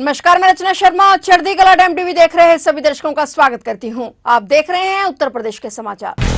नमस्कार, मैं रचना शर्मा। चढ़ती कला टाइम टीवी देख रहे हैं सभी दर्शकों का स्वागत करती हूं। आप देख रहे हैं उत्तर प्रदेश के समाचार।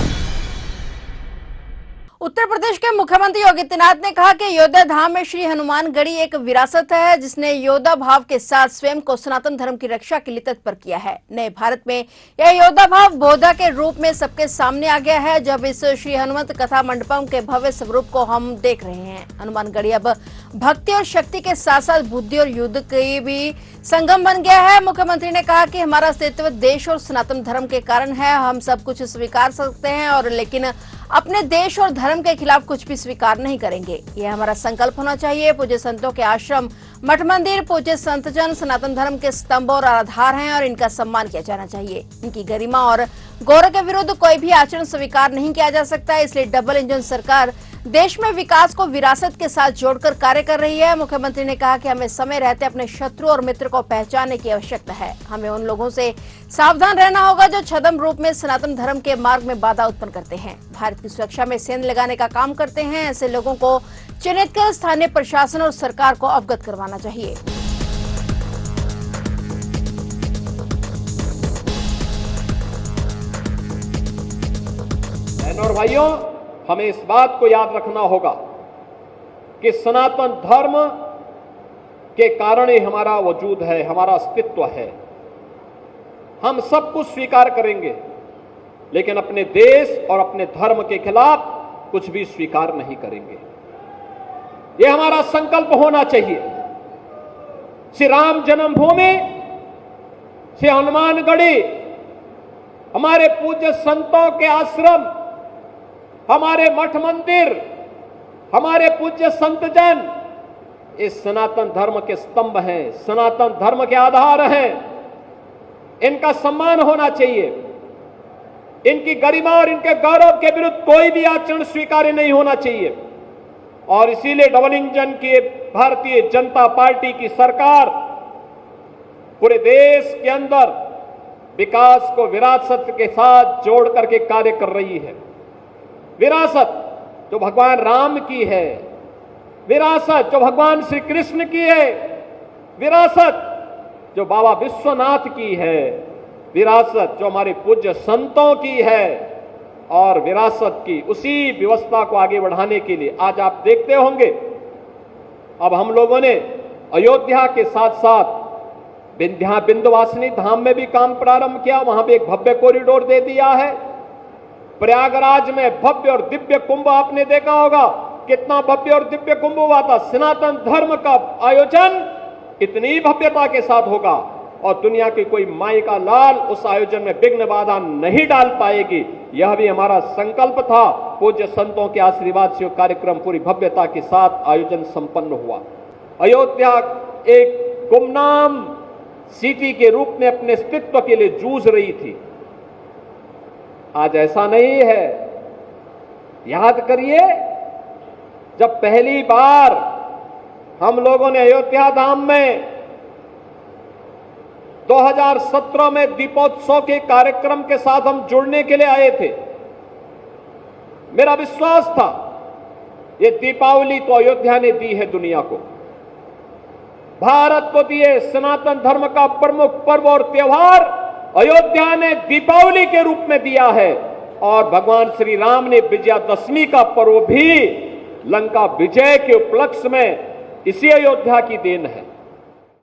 उत्तर प्रदेश के मुख्यमंत्री योगी आदित्यनाथ ने कहा कि अयोध्या धाम में श्री हनुमान गढ़ी एक विरासत है, जिसने योद्धा भाव के साथ स्वयं को सनातन धर्म की रक्षा के लिए तत्पर किया है। नए भारत में यह योद्धा भाव बौद्धा के रूप में सबके सामने आ गया है, जब इस श्री हनुमत कथा मंडपम के भव्य स्वरूप को हम देख रहे हैं। हनुमान गढ़ी अब भक्ति और शक्ति के साथ साथ बुद्धि और युद्ध की भी संगम बन गया है। मुख्यमंत्री ने कहा कि हमारा अस्तित्व देश और सनातन धर्म के कारण है। हम सब कुछ स्वीकार सकते हैं और लेकिन अपने देश और धर्म के खिलाफ कुछ भी स्वीकार नहीं करेंगे। यह हमारा संकल्प होना चाहिए। पूज्य संतों के आश्रम, मठ मंदिर, पूज्य संतजन सनातन धर्म के स्तंभ और आधार हैं और इनका सम्मान किया जाना चाहिए। इनकी गरिमा और गौरव के विरुद्ध कोई भी आचरण स्वीकार नहीं किया जा सकता। इसलिए डबल इंजन सरकार देश में विकास को विरासत के साथ जोड़कर कार्य कर रही है। मुख्यमंत्री ने कहा कि हमें समय रहते अपने शत्रु और मित्र को पहचानने की आवश्यकता है। हमें उन लोगों से सावधान रहना होगा जो छद्म रूप में सनातन धर्म के मार्ग में बाधा उत्पन्न करते हैं, भारत की सुरक्षा में सेंध लगाने का काम करते हैं। ऐसे लोगों को चिन्हित कर स्थानीय प्रशासन और सरकार को अवगत करवाना चाहिए। बहनों और भाइयों, हमें इस बात को याद रखना होगा कि सनातन धर्म के कारण ही हमारा वजूद है, हमारा अस्तित्व है। हम सब कुछ स्वीकार करेंगे, लेकिन अपने देश और अपने धर्म के खिलाफ कुछ भी स्वीकार नहीं करेंगे। यह हमारा संकल्प होना चाहिए। श्री राम जन्मभूमि, श्री हनुमानगढ़ी, हमारे पूज्य संतों के आश्रम, हमारे मठ मंदिर, हमारे पूज्य संतजन इस सनातन धर्म के स्तंभ हैं, सनातन धर्म के आधार हैं। इनका सम्मान होना चाहिए। इनकी गरिमा और इनके गौरव के विरुद्ध कोई भी आचरण स्वीकार्य नहीं होना चाहिए। और इसीलिए डबल इंजन की भारतीय जनता पार्टी की सरकार पूरे देश के अंदर विकास को विरासत के साथ जोड़ करके कार्य कर रही है। विरासत जो भगवान राम की है, विरासत जो भगवान श्री कृष्ण की है, विरासत जो बाबा विश्वनाथ की है, विरासत जो हमारे पूज्य संतों की है, और विरासत की उसी व्यवस्था को आगे बढ़ाने के लिए आज आप देखते होंगे अब हम लोगों ने अयोध्या के साथ साथ विंध्यवासिनी धाम में भी काम प्रारंभ किया। वहां भी एक भव्य कॉरिडोर दे दिया है। प्रयागराज में भव्य और दिव्य कुंभ आपने देखा होगा, कितना भव्य और दिव्य कुंभ हुआ था। सनातन धर्म का आयोजन इतनी भव्यता के साथ होगा और दुनिया की कोई माई का लाल उस आयोजन में विघ्न बाधा नहीं डाल पाएगी। यह भी हमारा संकल्प था। पूज्य संतों के आशीर्वाद से कार्यक्रम पूरी भव्यता के साथ आयोजन संपन्न हुआ। अयोध्या एक गुमनाम सिटी के रूप में अपने अस्तित्व के लिए जूझ रही थी। आज ऐसा नहीं है। याद करिए, जब पहली बार हम लोगों ने अयोध्या धाम में 2017 में दीपोत्सव के कार्यक्रम के साथ हम जुड़ने के लिए आए थे, मेरा विश्वास था ये दीपावली तो अयोध्या ने दी है दुनिया को, भारत को दिए सनातन धर्म का प्रमुख पर्व और त्योहार अयोध्या ने दीपावली के रूप में दिया है। और भगवान श्री राम ने विजयादशमी का पर्व भी लंका विजय के उपलक्ष्य में इसी अयोध्या की देन है।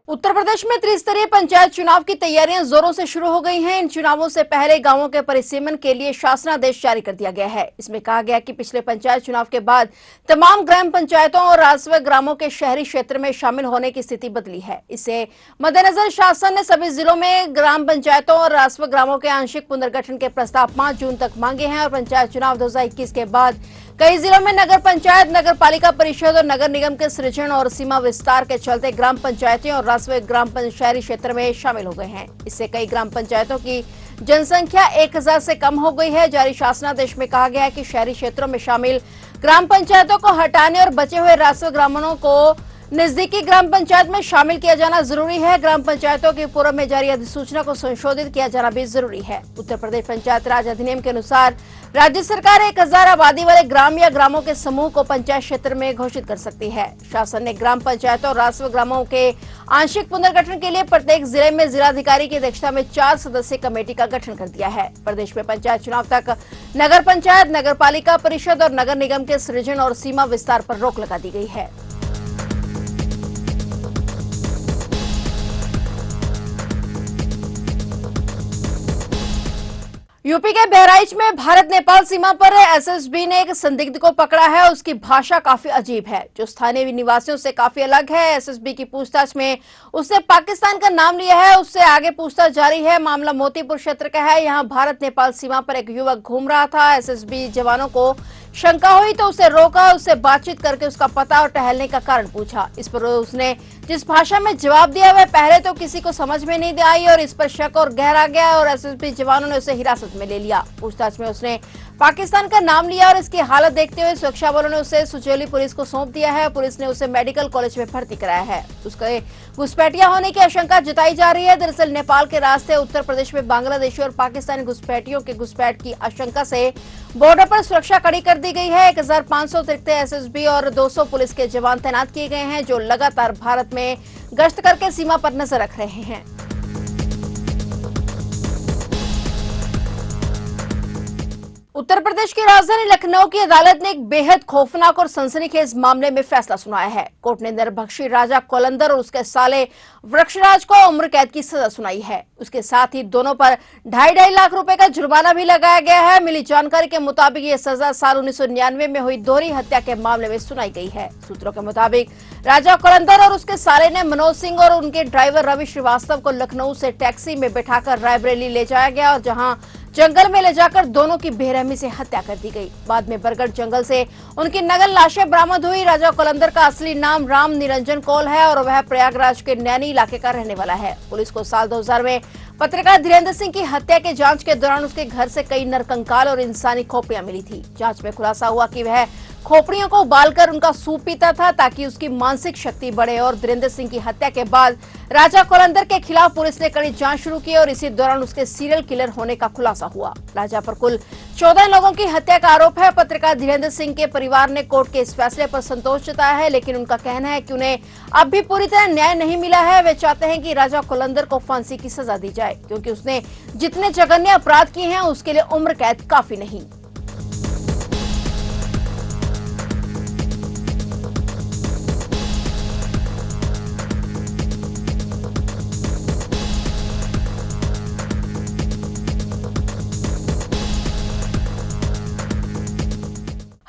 उत्तर प्रदेश में त्रिस्तरीय पंचायत चुनाव की तैयारियां जोरों से शुरू हो गई हैं। इन चुनावों से पहले गांवों के परिसीमन के लिए शासनादेश जारी कर दिया गया है। इसमें कहा गया कि पिछले पंचायत चुनाव के बाद तमाम ग्राम पंचायतों और राजस्व ग्रामों के शहरी क्षेत्र में शामिल होने की स्थिति बदली है। इसे मद्देनजर शासन ने सभी जिलों में ग्राम पंचायतों और राजस्व ग्रामों के आंशिक पुनर्गठन के प्रस्ताव 5 जून तक मांगे हैं। और पंचायत चुनाव 2021 के बाद कई जिलों में नगर पंचायत, नगर पालिका परिषद और नगर निगम के सृजन और सीमा विस्तार के चलते ग्राम पंचायतें और राजस्व ग्राम शहरी क्षेत्र में शामिल हो गए हैं। इससे कई ग्राम पंचायतों की जनसंख्या 1000 से कम हो गई है। जारी शासनादेश में कहा गया है कि शहरी क्षेत्रों में शामिल ग्राम पंचायतों को हटाने और बचे हुए राजस्व ग्रामों को नजदीकी ग्राम पंचायत में शामिल किया जाना जरूरी है। ग्राम पंचायतों के पूर्व में जारी अधिसूचना को संशोधित किया जाना भी जरूरी है। उत्तर प्रदेश पंचायत राज अधिनियम के अनुसार राज्य सरकार 1000 आबादी वाले ग्राम या ग्रामों के समूह को पंचायत क्षेत्र में घोषित कर सकती है। शासन ने ग्राम पंचायतों और राष्ट्रीय ग्रामों के आंशिक पुनर्गठन के लिए प्रत्येक जिले में जिलाधिकारी की अध्यक्षता में 4 सदस्यीय कमेटी का गठन कर दिया है। प्रदेश में पंचायत चुनाव तक नगर पंचायत, नगर पालिका परिषद और नगर निगम के सृजन और सीमा विस्तार पर रोक लगा दी गई है। यूपी के बहराइच में भारत नेपाल सीमा पर एसएसबी ने एक संदिग्ध को पकड़ा है। उसकी भाषा काफी अजीब है, जो स्थानीय निवासियों से काफी अलग है। एसएसबी की पूछताछ में उसने पाकिस्तान का नाम लिया है। उससे आगे पूछताछ जारी है। मामला मोतीपुर क्षेत्र का है। यहां भारत नेपाल सीमा पर एक युवक घूम रहा था। एसएसबी जवानों को शंका हुई तो उसे रोका, उससे बातचीत करके उसका पता और टहलने का कारण पूछा। इस पर उसने जिस भाषा में जवाब दिया वह पहले तो किसी को समझ में नहीं आई और इस पर शक और गहरा गया और एसएसबी जवानों ने उसे हिरासत में ले लिया। पूछताछ में उसने पाकिस्तान का नाम लिया और इसकी हालत देखते हुए सुरक्षा बलों ने उसे सुचेली पुलिस को सौंप दिया है। पुलिस ने उसे मेडिकल कॉलेज में भर्ती कराया है। उसके घुसपैठिया होने की आशंका जताई जा रही है। दरअसल नेपाल के रास्ते उत्तर प्रदेश में बांग्लादेशी और पाकिस्तानी घुसपैठियों के घुसपैठ की आशंका से बॉर्डर पर सुरक्षा कड़ी कर दी गई है। 1500 अतिरिक्त एसएसबी और 200 पुलिस के जवान तैनात किए गए हैं, जो लगातार भारत में गश्त करके सीमा पर नजर रख रहे हैं। उत्तर प्रदेश की राजधानी लखनऊ की अदालत ने एक बेहद खौफनाक और सनसनीखेज मामले में फैसला सुनाया है। कोर्ट ने नरभक्षी राजा कोलंदर और उसके साले वृक्षराज को उम्र कैद की सजा सुनाई है। उसके साथ ही दोनों पर 2.5 लाख रुपए का जुर्माना भी लगाया गया है। मिली जानकारी के मुताबिक ये सजा साल 1999 में हुई दोहरी हत्या के मामले में सुनाई गई है। सूत्रों के मुताबिक राजा कोलंदर और उसके साले ने मनोज सिंह और उनके ड्राइवर रवि श्रीवास्तव को लखनऊ से टैक्सी में बैठाकर रायबरेली ले जाया गया और जहां जंगल में ले जाकर दोनों की बेरहमी से हत्या कर दी गई। बाद में बरगढ़ जंगल से उनकी नगल लाशें बरामद हुई। राजा कोलंदर का असली नाम राम निरंजन कौल है और वह प्रयागराज के नैनी इलाके का रहने वाला है। पुलिस को साल 2000 में पत्रकार धीरेन्द्र सिंह की हत्या के जांच के दौरान उसके घर से कई नरकंकाल और इंसानी खोपड़ियां मिली थी। जांच में खुलासा हुआ कि वह खोपड़ियों को उबालकर उनका सूप पीता था ताकि उसकी मानसिक शक्ति बढ़े और धीरेन्द्र सिंह की हत्या के बाद राजा कोलंदर के खिलाफ पुलिस ने कड़ी जांच शुरू की और इसी दौरान उसके सीरियल किलर होने का खुलासा हुआ। राजा पर कुल 14 लोगों की हत्या का आरोप है। पत्रकार धीरेन्द्र सिंह के परिवार ने कोर्ट के इस फैसले पर संतोष जताया है, लेकिन उनका कहना है कि उन्हें अब भी पूरी तरह न्याय नहीं मिला है। वे चाहते हैं कि राजा कोलंदर को फांसी की सजा दी जाए, क्योंकि उसने जितने जघन्य अपराध किए हैं उसके लिए उम्र कैद काफी नहीं।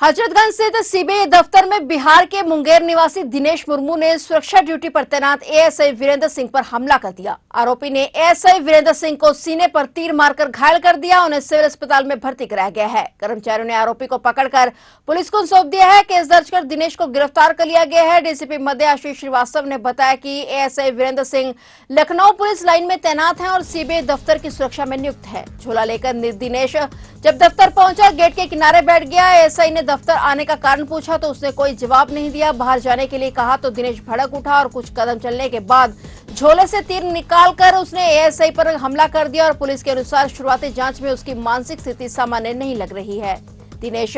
हजरतगंज स्थित सीबीआई दफ्तर में बिहार के मुंगेर निवासी दिनेश मुर्मू ने सुरक्षा ड्यूटी पर तैनात एएसआई वीरेंद्र सिंह पर हमला कर दिया। आरोपी ने एएसआई वीरेंद्र सिंह को सीने पर तीर मारकर घायल कर दिया। उन्हें सिविल अस्पताल में भर्ती कराया गया है। कर्मचारियों ने आरोपी को पकड़कर पुलिस को सौंप दिया है। केस दर्ज कर दिनेश को गिरफ्तार कर लिया गया है। डीसीपी मध्य आशीष श्रीवास्तव ने बताया कि ASI Virendra Singh Lucknow police line में तैनात है और सीबीआई दफ्तर की सुरक्षा में नियुक्त है। झोला लेकर दिनेश जब दफ्तर पहुंचा, गेट के किनारे बैठ गया। एएसआई ने दफ्तर आने का कारण पूछा तो उसने कोई जवाब नहीं दिया। बाहर जाने के लिए कहा तो दिनेश भड़क उठा और कुछ कदम चलने के बाद झोले से तीर निकालकर उसने एएसआई पर हमला कर दिया और पुलिस के अनुसार शुरुआती जांच में उसकी मानसिक स्थिति सामान्य नहीं लग रही है। दिनेश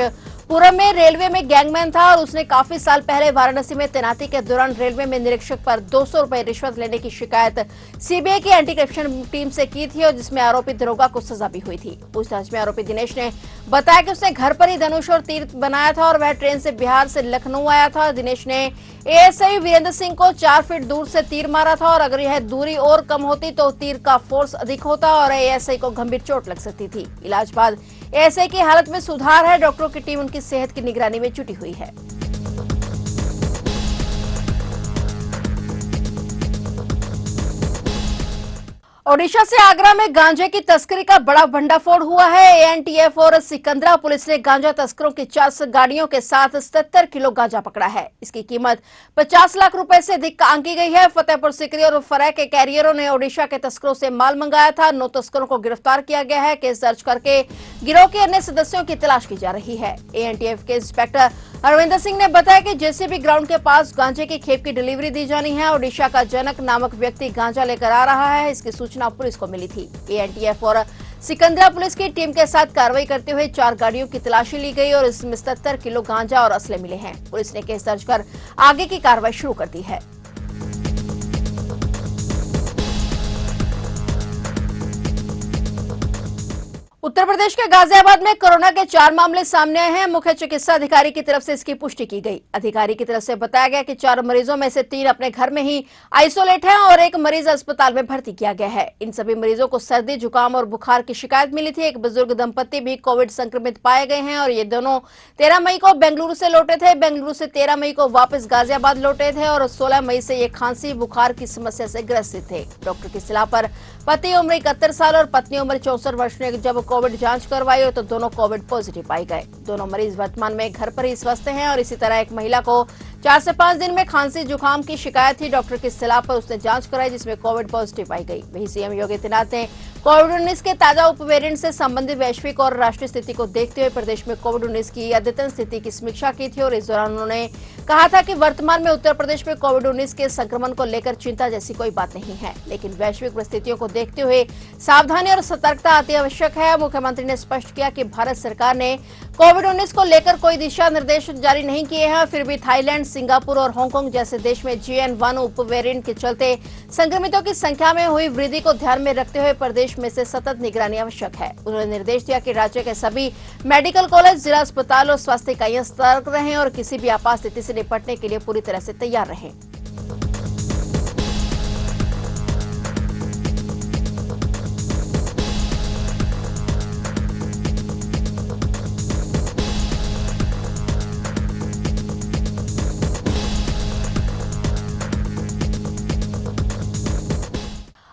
पूर्व में रेलवे में गैंगमैन था और उसने काफी साल पहले वाराणसी में तैनाती के दौरान रेलवे में निरीक्षक पर 200 रुपए रिश्वत लेने की शिकायत सीबीआई की एंटी करप्शन टीम से की थी और जिसमें आरोपी दरोगा को सजा भी हुई थी। पूछताछ में आरोपी दिनेश ने बताया कि उसने घर पर ही धनुष और तीर बनाया था और वह ट्रेन से बिहार से लखनऊ आया था। दिनेश ने एएसआई वीरेंद्र सिंह को 4 फीट दूर से तीर मारा था और अगर यह दूरी और कम होती तो तीर का फोर्स अधिक होता और एएसआई को गंभीर चोट लग सकती थी। इलाज बाद एएसआई की हालत में सुधार है। डॉक्टरों की टीम उनकी सेहत की निगरानी में जुटी हुई है। ओडिशा से आगरा में गांजे की तस्करी का बड़ा भंडाफोड़ हुआ है। एएनटीएफ और सिकंदरा पुलिस ने गांजा तस्करों की 4 गाड़ियों के साथ 77 किलो गांजा पकड़ा है। इसकी कीमत 50 लाख रुपए से अधिक आंकी गई है। फतेहपुर सिकरी और फरै के कैरियरों ने ओडिशा के तस्करों से माल मंगाया था। 9 तस्करों को गिरफ्तार किया गया है। केस दर्ज करके गिरोह के अन्य सदस्यों की तलाश की जा रही है। एएनटीएफ के इंस्पेक्टर अरविंदर सिंह ने बताया कि जेसीबी ग्राउंड के पास गांजे की खेप की डिलीवरी दी जानी है। ओडिशा का जनक नामक व्यक्ति गांजा लेकर आ रहा है। इसकी सूचना पुलिस को मिली थी। एएनटीएफ और सिकंदरा पुलिस की टीम के साथ कार्रवाई करते हुए 4 गाड़ियों की तलाशी ली गई और इसमें 77 किलो गांजा और असले मिले हैं। पुलिस ने केस दर्ज कर आगे की कार्रवाई शुरू कर दी है। उत्तर प्रदेश के गाजियाबाद में कोरोना के 4 मामले सामने आए हैं। मुख्य चिकित्सा अधिकारी की तरफ से इसकी पुष्टि की गई। अधिकारी की तरफ से बताया गया कि 4 मरीजों में से 3 अपने घर में ही आइसोलेट हैं और 1 मरीज अस्पताल में भर्ती किया गया है। इन सभी मरीजों को सर्दी, जुकाम और बुखार की शिकायत मिली थी। एक बुजुर्ग दंपति भी कोविड संक्रमित पाए गए हैं और ये दोनों 13 मई को बेंगलुरु से लौटे थे। बेंगलुरु से 13 मई को वापस गाजियाबाद लौटे थे और 16 मई से ये खांसी, बुखार की समस्या से ग्रसित थे। डॉक्टर की सलाह पर पति उम्र 71 साल और पत्नी उम्र 64 वर्ष ने जब कोविड जांच करवाई तो दोनों कोविड पॉजिटिव पाए गए। दोनों मरीज वर्तमान में घर पर ही स्वस्थ हैं और इसी तरह एक महिला को 4 से 5 दिन में खांसी, जुकाम की शिकायत थी। डॉक्टर की सलाह पर उसने जांच कराई जिसमें कोविड पॉजिटिव पाई गई। वहीं सीएम योगी आदित्यनाथ ने कोविड-19 के ताजा उप वेरिएंट से संबंधित वैश्विक और राष्ट्रीय स्थिति को देखते हुए प्रदेश में कोविड-19 की अद्यतन स्थिति की समीक्षा की थी और इस दौरान उन्होंने कहा था कि वर्तमान में उत्तर प्रदेश में कोविड-19 के संक्रमण को लेकर चिंता जैसी कोई बात नहीं है, लेकिन वैश्विक परिस्थितियों को देखते हुए सावधानी और सतर्कता अति आवश्यक है। मुख्यमंत्री ने स्पष्ट किया कि भारत सरकार ने कोविड-19 को लेकर कोई दिशा निर्देश जारी नहीं किए हैं, फिर भी थाईलैंड, सिंगापुर और हांगकांग जैसे देश में JN.1 उप वेरिएंट के चलते संक्रमितों की संख्या में हुई वृद्धि को ध्यान में रखते हुए प्रदेश में से सतत निगरानी आवश्यक है। उन्होंने निर्देश दिया कि राज्य के सभी मेडिकल कॉलेज, जिला अस्पताल और स्वास्थ्य इकाइयां सतर्क रहें और किसी भी आपात स्थिति से निपटने के लिए पूरी तरह से तैयार रहें।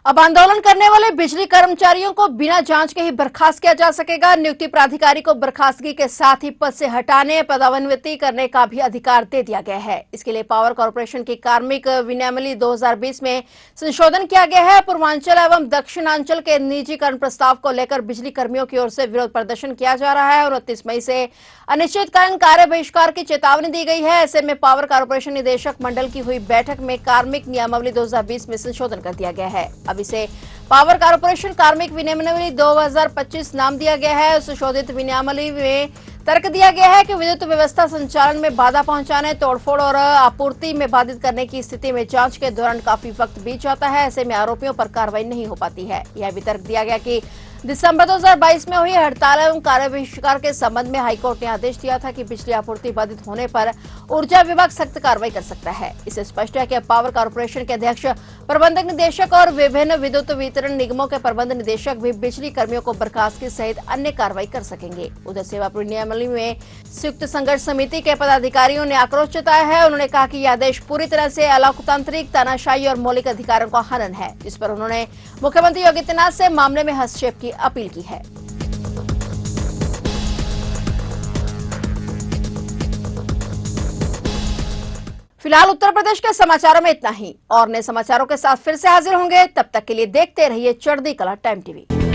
अब आंदोलन करने वाले बिजली कर्मचारियों को बिना जांच के ही बर्खास्त किया जा सकेगा। नियुक्ति प्राधिकारी को बर्खास्तगी के साथ ही पद से हटाने, पदोन्नति करने का भी अधिकार दे दिया गया है। इसके लिए पावर कॉर्पोरेशन की कार्मिक विनियमावली 2020 में संशोधन किया गया है। पूर्वांचल एवं दक्षिणांचल के निजीकरण प्रस्ताव को लेकर बिजली कर्मियों की ओर से विरोध प्रदर्शन किया जा रहा है और 29 मई से अनिश्चितकालीन कार्य बहिष्कार की चेतावनी दी गई है। ऐसे में पावर कॉर्पोरेशन निदेशक मंडल की हुई बैठक में कार्मिक नियमावली 2020 में संशोधन कर दिया गया है। अब इसे पावर कॉर्पोरेशन कार्मिक विनियमावली 2025 नाम दिया गया है। संशोधित विनियमावली में तर्क दिया गया है कि विद्युत व्यवस्था संचालन में बाधा पहुंचाने, तोड़फोड़ और आपूर्ति में बाधित करने की स्थिति में जांच के दौरान काफी वक्त बीत जाता है। ऐसे में आरोपियों पर कार्रवाई नहीं हो पाती है। यह भी तर्क दिया गया कि दिसंबर 2022 में हुई हड़ताल एवं कार्य बहिष्कार के संबंध में हाईकोर्ट ने आदेश दिया था कि बिजली आपूर्ति बाधित होने पर ऊर्जा विभाग सख्त कार्रवाई कर सकता है। इससे स्पष्ट है कि अब पावर कॉर्पोरेशन के अध्यक्ष, प्रबंधक निदेशक और विभिन्न विद्युत वितरण निगमों के प्रबंध निदेशक भी बिजली कर्मियों को बर्खास्तगी सहित अन्य कार्रवाई कर सकेंगे। उधर सेवा नियमावली में संयुक्त संघर्ष समिति के पदाधिकारियों ने आक्रोश जताया है। उन्होंने कहा कि यह आदेश पूरी तरह से अलोकतांत्रिक, तानाशाही और मौलिक अधिकारों का हनन है, जिस पर उन्होंने मुख्यमंत्री योगी आदित्यनाथ से मामले में हस्तक्षेप की अपील की है। फिलहाल उत्तर प्रदेश के समाचारों में इतना ही और नए समाचारों के साथ फिर से हाजिर होंगे। तब तक के लिए देखते रहिए चढ़ती कला टाइम टीवी।